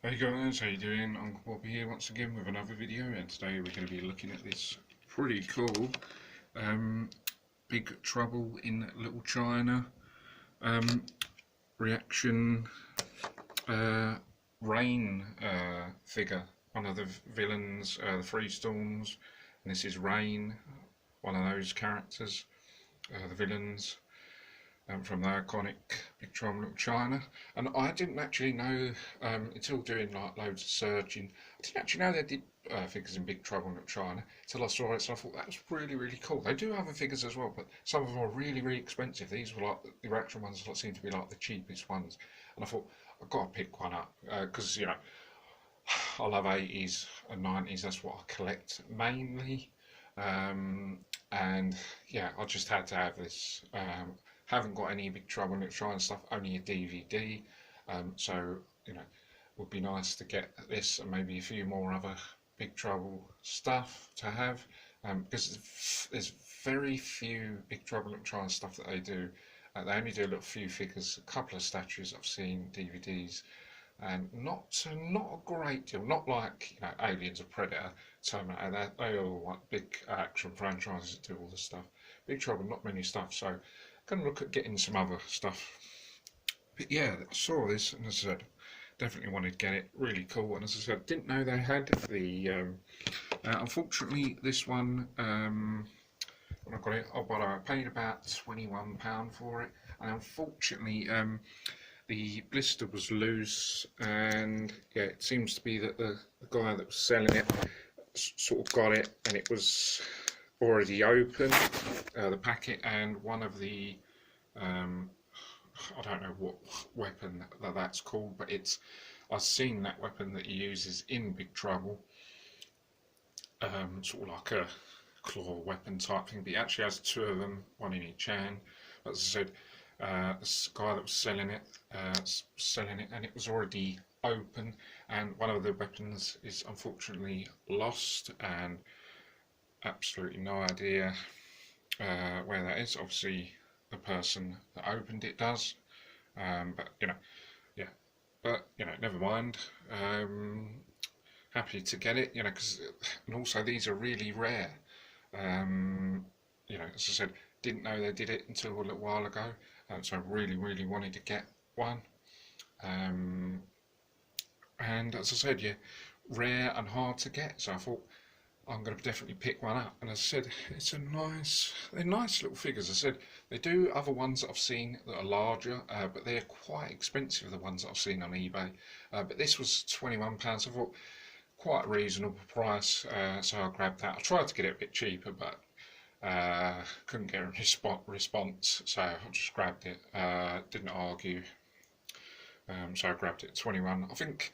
Hey guys, how you doing? Uncle Bobby here once again with another video, and today we're going to be looking at this pretty cool um, Big Trouble in Little China um, reaction Rain figure. One of the villains, the Three Storms, and this is Rain, one of those characters, the villains. From the iconic Big Trouble in Little China, and I didn't actually know until doing like loads of searching. I didn't actually know they did figures in Big Trouble in Little China until I saw it. So I thought that was really, really cool. They do have other figures as well, but some of them are really, really expensive. These were like the reaction ones that seem to be like the cheapest ones, and I thought I've got to pick one up because I love 80s and 90s. That's what I collect mainly. And yeah, I just had to have this. Haven't got any Big Trouble in Little China stuff, only a DVD. So would be nice to get this and maybe a few more other Big Trouble stuff to have, because there's very few Big Trouble in Little China stuff that they do. They only do a little few figures, a couple of statues I've seen, DVDs, and not a great deal. Not like Aliens or Predator, Terminator. They all want big action franchises that do all this stuff. Big Trouble, not many stuff. So gonna look at getting some other stuff. But yeah, I saw this and as I said, definitely wanted to get it. Really cool. And as I said, didn't know they had the. Unfortunately, this one. When I got it, but I paid about £21 for it, and unfortunately, the blister was loose, and yeah, it seems to be that the guy that was selling it sort of got it, and it was already open, the packet, and one of the I don't know what weapon that's called, but I've seen that weapon that he uses in Big Trouble, sort of like a claw weapon type thing, but he actually has two of them, one in each hand. As I said, this guy that was selling it, and it was already open, and one of the weapons is unfortunately lost, and absolutely no idea where that is. Obviously, the person that opened it does, but yeah. But never mind. Happy to get it, because and also these are really rare. As I said, didn't know they did it until a little while ago, so I really, really wanted to get one. And as I said, yeah, rare and hard to get, so I thought I'm going to definitely pick one up. And as I said, they're nice little figures. As I said, they do other ones that I've seen that are larger, but they're quite expensive, the ones that I've seen on eBay. But this was £21, so I thought quite a reasonable price, so I grabbed that. I tried to get it a bit cheaper, but couldn't get a response, so I just grabbed it. Didn't argue, so I grabbed it at 21. I think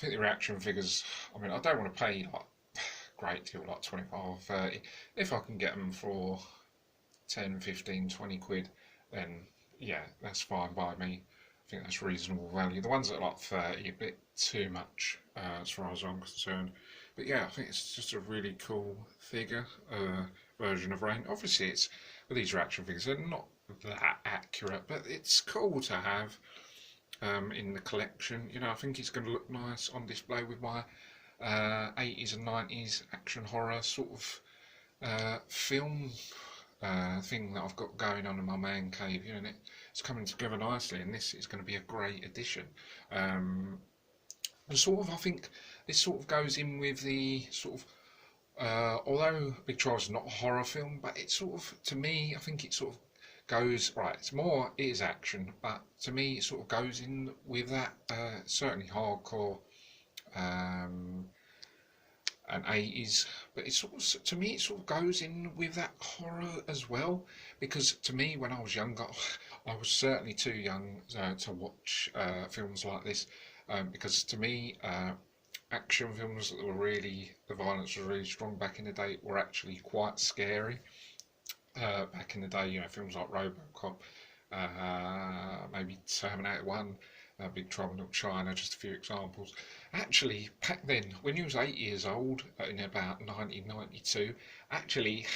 the reaction figures, I mean, I don't want to pay like great deal, like 25 or 30. If I can get them for 10, 15, 20 quid, then yeah, that's fine by me. I think that's reasonable value. The ones that are like 30, a bit too much as far as I'm concerned. But yeah, I think it's just a really cool figure, version of Rain. Obviously, it's with these reaction figures, they're not that accurate, but it's cool to have in the collection. I think it's going to look nice on display with my 80s and 90s action horror sort of film thing that I've got going on in my man cave. And it's coming together nicely, and this is going to be a great addition. And sort of, I think this sort of goes in with the sort of, although Big Trouble is not a horror film, but it sort of, to me, I think it sort of goes, right, it is action, but to me it sort of goes in with that, certainly hardcore, and 80s, but it sort of, to me, it sort of goes in with that horror as well, because to me, when I was younger, I was certainly too young to watch films like this, because to me, action films that were really, the violence was really strong back in the day, were actually quite scary. Back in the day, films like Robocop, maybe Terminator 1, Big Trouble in Little China, just a few examples. Actually, back then, when he was 8 years old, in about 1992, actually,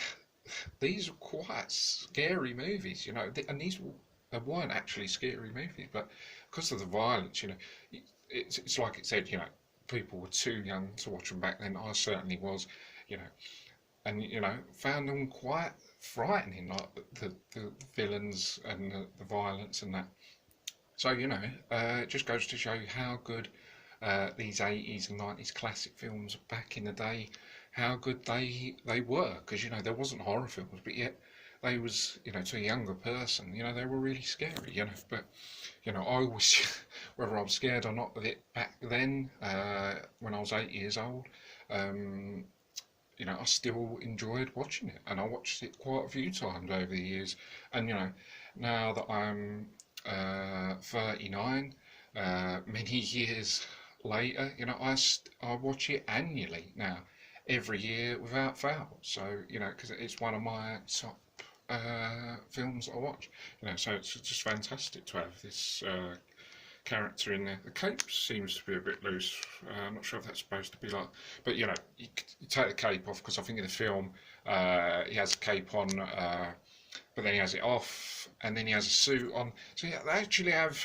these were quite scary movies, and these they weren't actually scary movies, but because of the violence, it's like it said, you know, people were too young to watch them back then. I certainly was, you know, and you know, found them quite frightening, like the villains and the violence and that. So you know, it just goes to show you how good these 80s and 90s classic films back in the day, how good they were. Because you know, there wasn't horror films, but yet they was, you know, to a younger person, you know, they were really scary. You know, but you know, I always, whether I was scared or not of it back then, when I was 8 years old, um, you know, I still enjoyed watching it, and I watched it quite a few times over the years. And you know, now that I'm 39, many years later, you know, I watch it annually now, every year without fail. So you know, because it's one of my top films I watch. You know, so it's just fantastic to have this character in there. The cape seems to be a bit loose. I'm not sure if that's supposed to be like, but you know, you take the cape off because I think in the film he has a cape on, but then he has it off, and then he has a suit on. So yeah, they actually have.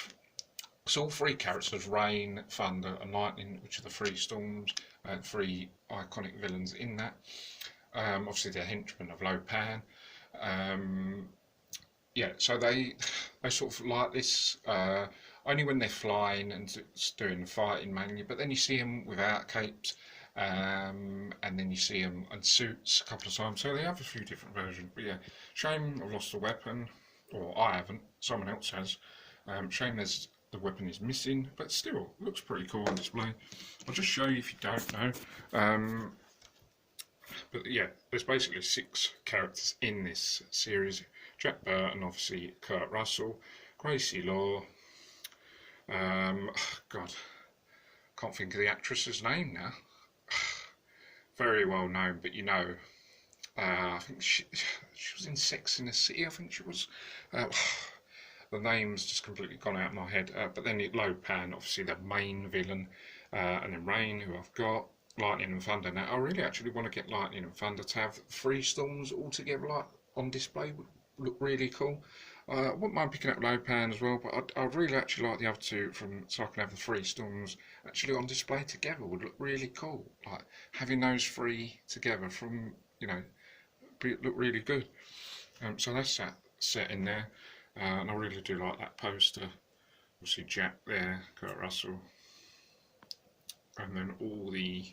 So all three characters, Rain, Thunder, and Lightning, which are the three storms, three iconic villains in that. Obviously, they're henchmen of Lo Pan. Yeah, so they sort of like this only when they're flying and doing the fighting mainly, but then you see them without capes, and then you see them in suits a couple of times. So they have a few different versions. But yeah, shame I've lost the weapon, or I haven't. Someone else has. Shame the weapon is missing, but still looks pretty cool on display. I'll just show you if you don't know. But yeah, there's basically 6 characters in this series. Jack Burton, obviously Kurt Russell, Gracie Law, God, can't think of the actress's name now. Very well known, but you know, I think she was in Sex in the City, I think she was. The name's just completely gone out of my head. But then Lo Pan, obviously the main villain, and then Rain, who I've got, Lightning and Thunder. Now, I really actually want to get Lightning and Thunder to have 3 storms all together, like on display. Would look really cool. I wouldn't mind picking up Lo Pan as well, but I'd really actually like the other 2 so I can have the 3 storms actually on display together. Would look really cool. Like having those 3 together from, you know, look really good. So that's that set in there. And I really do like that poster. Obviously Jack there, Kurt Russell, and then all the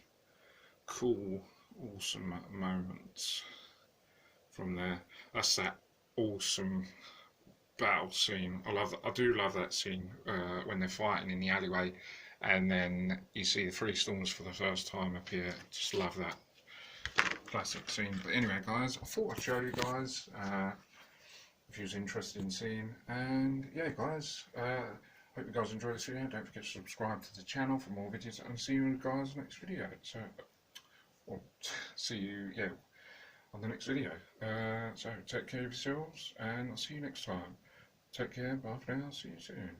cool, awesome moments from there. That's that awesome battle scene. I do love that scene when they're fighting in the alleyway, and then you see the 3 storms for the first time appear. Just love that classic scene. But anyway, guys, I thought I'd show you guys. If you was interested in seeing, and yeah guys, hope you guys enjoy this video. Don't forget to subscribe to the channel for more videos, and see you guys next video. So well, see you on the next video. So take care of yourselves, and I'll see you next time. Take care, bye for now, see you soon.